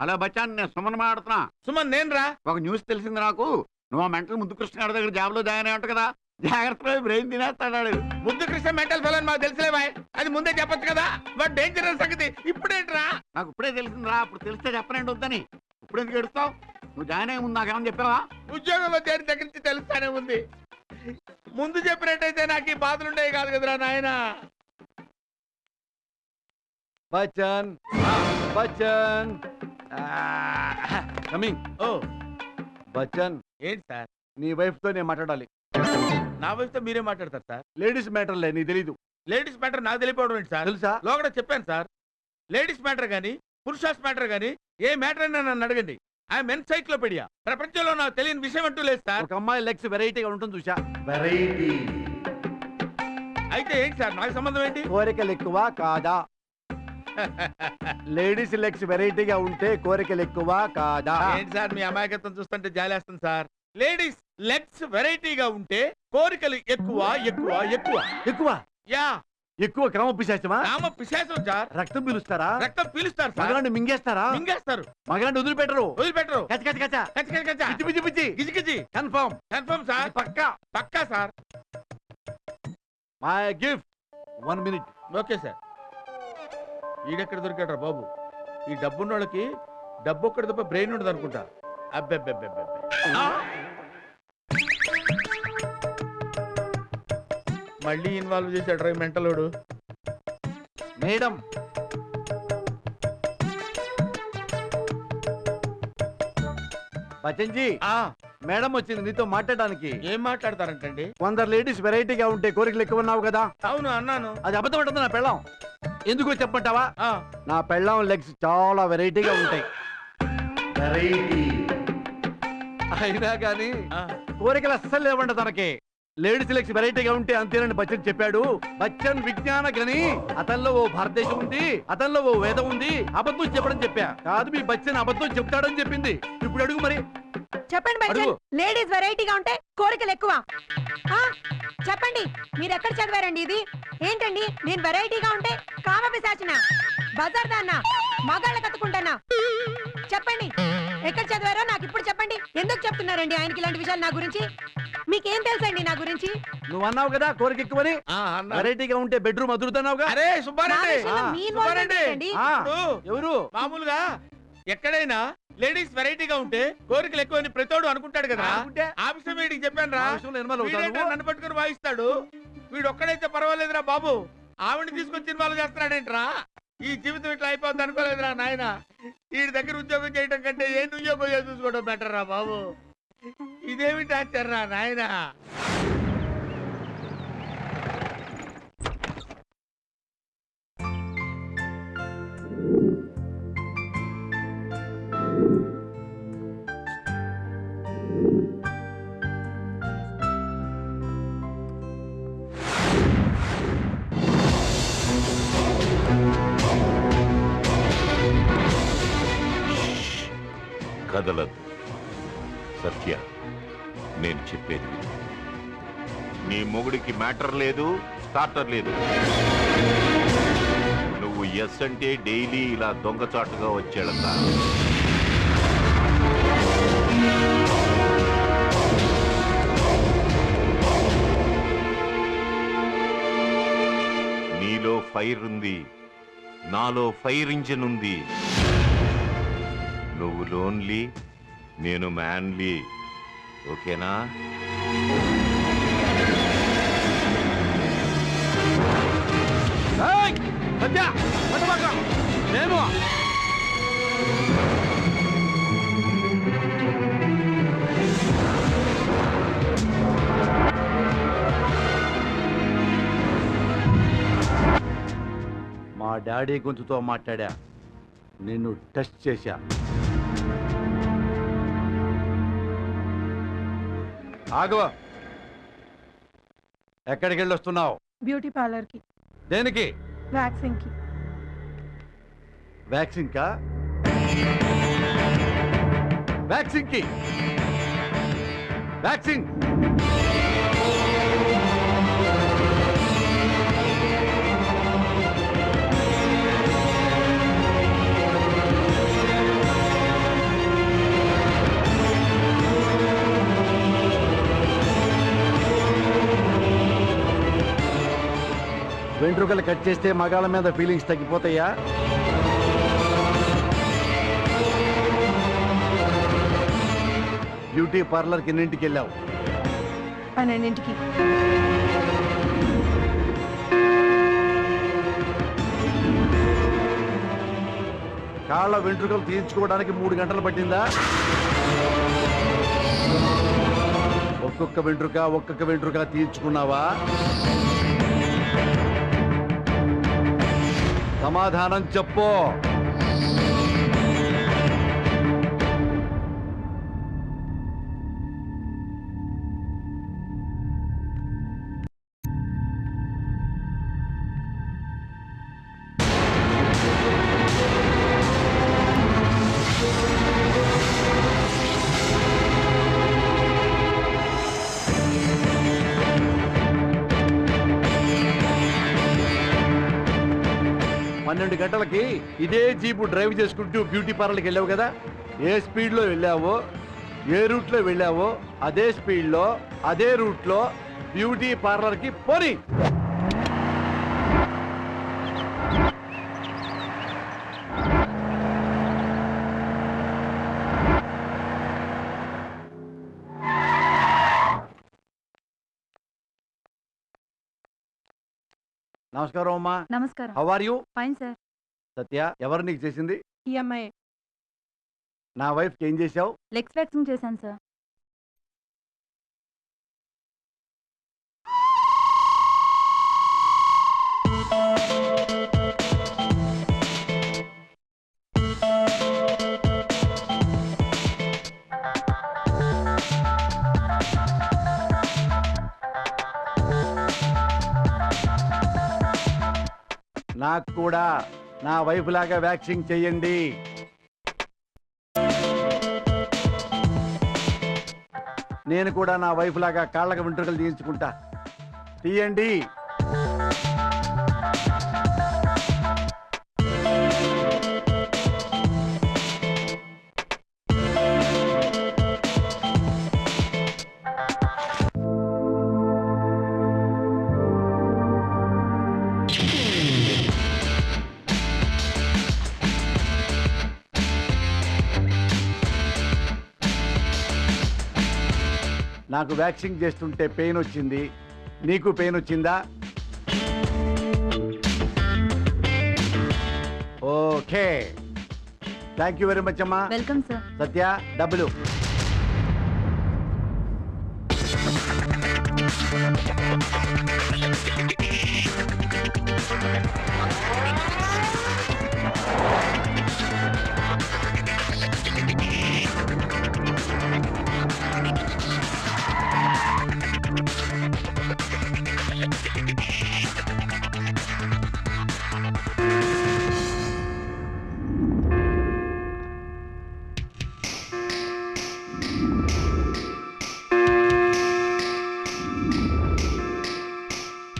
Hello బచ్చాన్, నేను సుమన్ మాట్లాడుతున్నా. సుమన్ నేను రా. ఒక న్యూస్ తెలిసింది నాకు. నువ్వు ఆ మెంటల్ ముద్దు కృష్ణ గారి దగ్గర జాబ్ లో జాయిన్ అయ్యి ఉంటావు కదా. జాగ్రత్తలో బ్రెయిన్ తినేస్తాడు. ముద్దు కృష్ణ మెంటల్ ఫెలో మాకు తెలుసులేవా? అది ముందే చెప్పొచ్చు కదా. బట్ డేంజరస్ సంగతి ఇప్పుడేంట్రా? నాకు ఇప్పుడే తెలిసిందిరా. అప్పుడు తెలిస్తే చెప్పనండి వద్దని. ఇప్పుడు ఎందుకు ఎడుస్తావు? నువ్వు జాయిన్ అయ్యి ముందు నాకేమని చెప్పావా? ఉద్యోగంలో చేరి దగ్గర నుంచి తెలుస్తానే ఉంది. ముందు చెప్పినట్టయితే నాకు ఈ బాధలుండేవి కాదు కదరా నాయన. బచ్చన్ బచ్చన్ కమింగ్. ఓ బచ్చన్, ఏంటి సార్? నీ వైఫ్ తో నేను మాట్లాడాలి. నా వైఫ్ తో మీరే మాట్లాడతారు సార్? లేడీస్ మ్యాటర్లే, నీ తెలీదు. లేడీస్ మ్యాటర్ నాకు తెలియపోవడం ఏంటి సార్? తెలుసా? లోగడ చెప్పాను సార్. లేడీస్ మ్యాటర్ గానీ పురుషాస్ మ్యాటర్ గానీ ఏ మ్యాటర్ అయినా నన్ను అడగండి. I'm encyclopaedia. ప్రపంచంలో నాకు తెలియని విషయం అంటూ లేదు సార్. ఒక అమ్మాయి లెగ్స్ వెరైటీగా ఉంటుంది చూసా. వెరైటీ అయితే ఏంటి సార్? నాకు సంబంధం ఏంటి? కోరికలు ఎక్కువ కాదా? లేడీస్ లెగ్స్ వెరైటీగా ఉంటే కోరికలు ఎక్కువ కాదా? ఏంటి సార్ మీ అమాయకత్వం చూస్తుంటే జాలేస్తుంది సార్. లేడీస్ లెగ్స్ వెరైటీగా ఉంటే కోరికలు ఎక్కువ ఎక్కువ ఎక్కువ ఎక్కువ యా. ఎక్కువ క్రమ పిశాచమా? రామ పిశాచం సార్. రక్తం పీలుస్తారా? రక్తం పీలుస్తారు సార్. మగలాంటి మింగేస్తారా? మింగేస్తారు. మగలాంటి వదిలిపెట్టరు. వదిలిపెట్టరు. కచ్చ కచ్చ కచ్చ కచ్చి కచ్చి కచ్చా. పిచ్చి పిచ్చి పిచ్చి గిజి గిజి. Confirm confirm sir. పక్కా. పక్కా sir. My gift 1 minute. Okay sir. ఈడెక్కడ దొరికాడ్రా బాబు? ఈ డబ్బున్నోళ్ళకి డబ్బు ఒక్కడి తప్ప బ్రెయిన్ ఉండదు అనుకుంటా. అబ్బెబ్బెబ్బెబ్బె. మళ్ళీ ఇన్వాల్వ్ చేశాడు రా మెంటలోడు. మేడం, బచ్చన్ జీ, మేడం వచ్చింది నీతో మాట్లాడడానికి. ఏం మాట్లాడతారంటండి? కొందరు లేడీస్ వెరైటీగా ఉంటే కోరికలు ఎక్కువ ఉన్నావు కదా. అవును అన్నాను. అది అబద్ధం ఉంటుంది. నా పెళ్ళం ఎందుకు చెప్పంటావా? నా పెళ్ళం లెగ్స్ చాలా వెరైటీగా ఉంటాయి. వెరైటీ అయినా కానీ కోరికలు అస్సలు లేవంట తనకి. లేడీస్ లెగ్స్ వెరైటీగా ఉంటే అంతేనని బచ్చన్ చెప్పాడు. బచ్చన్ విజ్ఞాన గని. అతనిలో ఓ భారతదేశం ఉంది, అతనిలో ఓ వేదం ఉంది. అబద్ధం చెప్పడం చెప్పా కాదు, మీ బచ్చన్ అబద్ధం చెప్తాడని చెప్పింది. ఇప్పుడు అడుగు మరి. చెప్పండి బచ్చన్, లేడీస్ వెరైటీగా ఉంటే కోరికలు ఎక్కువ. చెప్పండి, మీరు ఎక్కడ చదివారండి ఇది? ఏంటండి, నేను వెరైటీగా ఉంటే కామ పిశాచినా, బజార్ దాన్నా, మగాళ్ళ కత్తుకుంటానా? చెప్పండి, ఎక్కడ చదివారో నాకు ఇప్పుడు చెప్పండి. ఎందుకు చెప్తున్నారండి ఆయనకి ఇలాంటి విషయాలు నా గురించి? మీకేం తెలుసండి నా గురించి? నువ్వు అన్నావు కదా కోరిక ఎక్కువని. వెరైటీగా ఉంటే బెడ్రూమ్ అదురుతున్నావుగా. అరే సుబ్బారెడ్డి, ఎవరు? మామూలుగా ఎక్కడైనా లేడీస్ వెరైటీగా ఉంటే కోరికలు ఎక్కువ అని ప్రతోడు అనుకుంటాడు కదా. ఆ విషయం వీడికి చెప్పాను రా. నన్ను పట్టుకుని వాయిస్తాడు. వీడు ఒక్కడైతే పర్వాలేదురా బాబు, ఆవిడని తీసుకొచ్చి ఇన్వాల్వ్ చేస్తున్నాడేంట్రా? ఈ జీవితం ఇట్లా అయిపోద్ది అనుకోలేదురా నాయన. వీడి దగ్గర ఉద్యోగం చేయడం కంటే ఏ ఉద్యోగం చూసుకోవడం బెటర్ రా బాబు. ఇదేమి టార్చర్ రా నాయన. కదలదు సత్య, నేను చెప్పేది. నీ మొగుడికి మ్యాటర్ లేదు, స్టార్టర్ లేదు. నువ్వు ఎస్ అంటే డైలీ ఇలా దొంగచాటుగా వచ్చేళ్ళంతా. నీలో ఫైర్ ఉంది, నాలో ఫైర్ ఇంజిన్ ఉంది. నువ్వు లోన్లీ, నేను మ్యాన్లీ. ఓకేనా? మా డాడీ గొంతుతో మాట్లాడా, నిన్ను టెస్ట్ చేశా. ఆగవా, ఎక్కడికి వెళ్ళొస్తున్నావు? బ్యూటీ పార్లర్ కి. దేనికి? వ్యాక్సింగ్ కి. వ్యాక్సిన్ కా? వ్యాక్సిన్ కి? వ్యాక్సిన్ వెంట్రుకలు కట్ చేస్తే మగాళ్ళ మీద ఫీలింగ్స్ తగ్గిపోతాయా? బ్యూటీ పార్లర్కి ఎన్నింటికి వెళ్ళావు? 12ంటికి. కాళ్ళ వెంట్రుకలు తీయించుకోవడానికి 3 గంటలు పట్టిందా? ఒక్కొక్క వెంట్రుక తీయించుకున్నావా? సమాధానం చెప్పు. పన్నెండు గంటలకి ఇదే జీపు డ్రైవ్ చేసుకుంటూ బ్యూటీ పార్లర్కి వెళ్ళావు కదా? ఏ స్పీడ్లో వెళ్ళావో, ఏ రూట్లో వెళ్ళావో అదే స్పీడ్లో అదే రూట్లో బ్యూటీ పార్లర్కి పోని. నమస్కారం అమ్మా. నమస్కారం. How are you? Fine sir. Satya, ఎవరు నీకు చేసింది? ఈ అమ్మాయి. నా వైఫ్కి ఏం చేశావు? లెగ్స్ వ్యాక్సింగ్ చేశాను సార్. నాకు కూడా నా వైఫ్ లాగా వ్యాక్సింగ్ చెయ్యండి. నేను కూడా నా వైఫ్ లాగా కాళ్ళకు వెంట్రుకలు తీయించుకుంటా. తీయండి. నాకు వ్యాక్సింగ్ చేస్తుంటే పెయిన్ వచ్చింది. నీకు పెయిన్ వచ్చిందా? Okay, thank you very much అమ్మా. Welcome sir. సత్య, డబ్బులు.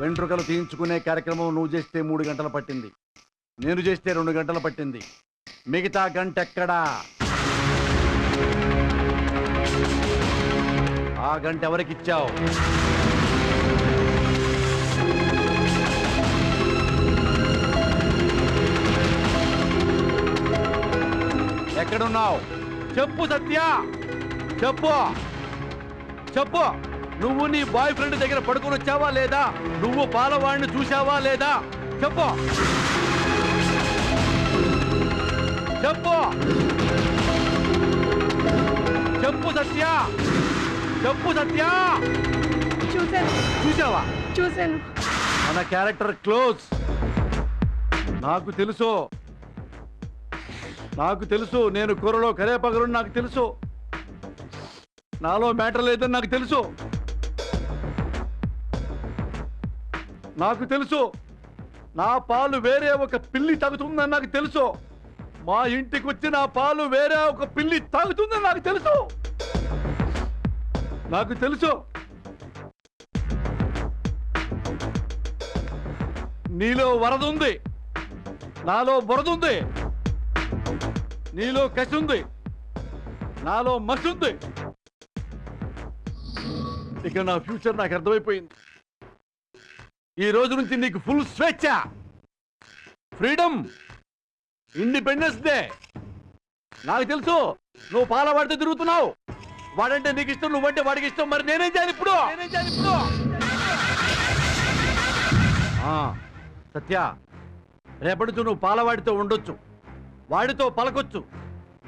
వెంట్రుకలు తీయించుకునే కార్యక్రమం నువ్వు చేస్తే 3 గంటలు పట్టింది. నేను చేస్తే 2 గంటలు పట్టింది. మిగతా గంట ఎక్కడా? ఆ గంట ఎవరికిచ్చావు? ఎక్కడున్నావు? చెప్పు సత్య, చెప్పు చెప్పు. నువ్వు నీ బాయ్ ఫ్రెండ్ దగ్గర పడుకొని వచ్చావా లేదా? నువ్వు పాలవాడిని చూసావా లేదా? చెప్పు చెప్పు చెప్పు సత్య, చెప్పు సత్య. చూశాను. చూసావా? చూశాను. మన క్యారెక్టర్ క్లోజ్. నాకు తెలుసు, నాకు తెలుసు. నేను కూరలో కరేపగలు నాకు తెలుసు. నాలో మ్యాటర్ లేదని నాకు తెలుసు. నాకు తెలుసు నా పాలు వేరే ఒక పిల్లి తాగుతుందని నాకు తెలుసు. మా ఇంటికి వచ్చి నా పాలు వేరే ఒక పిల్లి తాగుతుందని నాకు తెలుసు. నాకు తెలుసు. నీలో వరదుంది, నాలో బురదుంది. నీలో కసి ఉంది, నాలో మసి ఉంది. ఇక నా ఫ్యూచర్ నాకు అర్థమైపోయింది. ఈ రోజు నుంచి నీకు ఫుల్ స్వేచ్ఛ, ఫ్రీడమ్, ఇండిపెండెన్స్ డే. నాకు తెలుసు నువ్వు పాలవాడితో తిరుగుతున్నావు. వాడంటే నీకు ఇష్టం, నువ్వంటే వాడికి ఇష్టం. మరి నేనేం చేయాలి ఇప్పుడు? సత్య, రేపటి నుంచి నువ్వు పాలవాడితో ఉండొచ్చు, వాడితో పలకొచ్చు,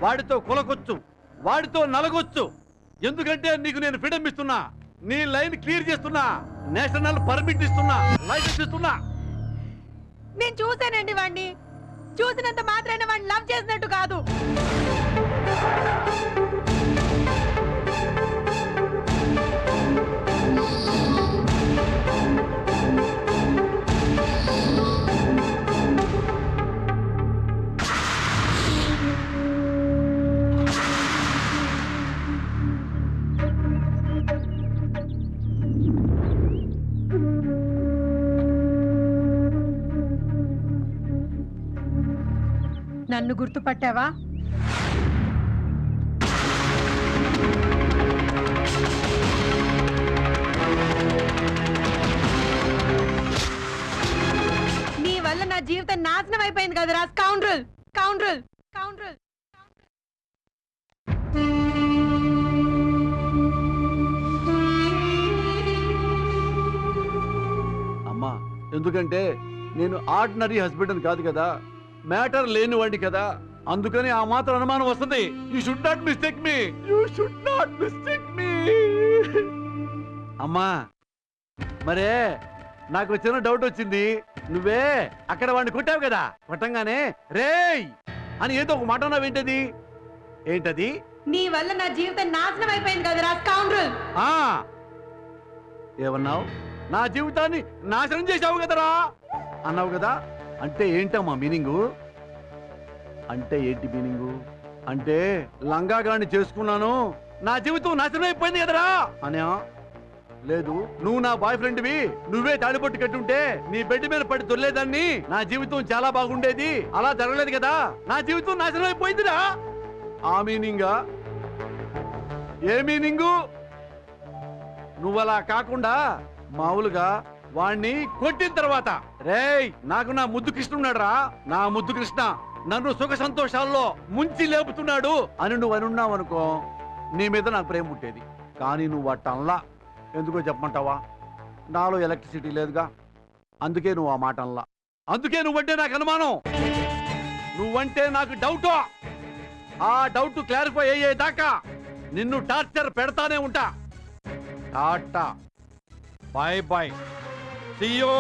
వాడితో కొలకొచ్చు, వాడితో నలగొచ్చు. ఎందుకంటే నీకు నేను ఫ్రీడమ్ ఇస్తున్నా, నీ లైన్ క్లియర్ చేస్తున్నా, నేషనల్ పర్మిట్ ఇస్తున్నా, లైసెన్స్ ఇస్తున్నా. నేను చూసానండి వాడిని. చూసినంత మాత్రాన వాడిని లవ్ చేసినట్టు కాదు. నన్ను గుర్తుపట్టావా? నీ వల్ల నా జీవితం నాశనం అయిపోయింది కదరా స్కౌండ్రల్, స్కౌండ్రల్, స్కౌండ్రల్. అమ్మా, ఎందుకంటే నేను ఆర్డినరీ హస్బెండ్ కాదు కదా, మ్యాటర్ లేనివాడిని కదా, అందుకని ఆ మాత్రం అనుమానం వస్తుంది. You should not mistake me, you should not mistake me. అమ్మా, మరే నాకు చిన్న డౌట్ వచ్చింది. నువ్వే అక్కడ వాడిని కొట్టావు కదా, కొట్టంగానే రేయ్ అని ఏదో ఒక మాట అన్నావు. ఏంటది? ఏంటది? నీ వల్ల నా జీవితం నాశనం అయిపోయింది కదరా స్కౌండ్రల్. ఏమన్నావు? నా జీవితాన్ని నాశనం చేశావు కదరా అన్నావు కదా. అంటే ఏంటమ్మా మీనింగు? అంటే ఏంటి మీనింగు? అంటే లంగాగాన్ని చేసుకున్నాను, నా జీవితం నాశనం అయిపోయింది కదరా అనే? లేదు, నువ్వు నా బాయ్ ఫ్రెండ్వి, నువ్వే తాడిపట్టు కట్టుంటే నీ బెడ్ మీద పడి దొరలేదాన్ని, నా జీవితం చాలా బాగుండేది. అలా జరగలేదు కదా, నా జీవితం నాశనం అయిపోయిందిరా. ఆ మీనింగా? ఏ మీనింగు? నువ్వలా కాకుండా మామూలుగా వాణ్ణి కొట్టిన తర్వాత, రేయ్ నాకు నా ముద్దు కృష్ణ ఉన్నాడు రా, నా ముద్దు కృష్ణ నన్ను సుఖ సంతోషాల్లో ముంచి లేపుతున్నాడు అని నువ్వు అనున్నావు అనుకో, నీ మీద నాకు ప్రేమ పుట్టేది. కానీ నువ్వు అట్టంలా. ఎందుకో చెప్పమంటావా? నాలో ఎలక్ట్రిసిటీ లేదుగా, అందుకే నువ్వు ఆ మాట అనలా. అందుకే నువ్వంటే నాకు అనుమానం, నువ్వంటే నాకు డౌట్. ఆ డౌట్ క్లారిఫై అయ్యేదాకా నిన్ను టార్చర్ పెడతానే ఉంటా. Tata, bye bye, see you.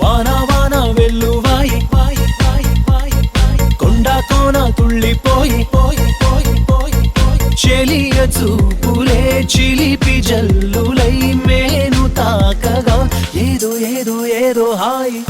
వాన వాన వెల్లువాయి, కొండ కోన తుళ్ళిపోయి, చెలియ చూపులే చిలిపి జల్లులై మేను తాకగా ఏదో ఏదో ఏదో హాయి.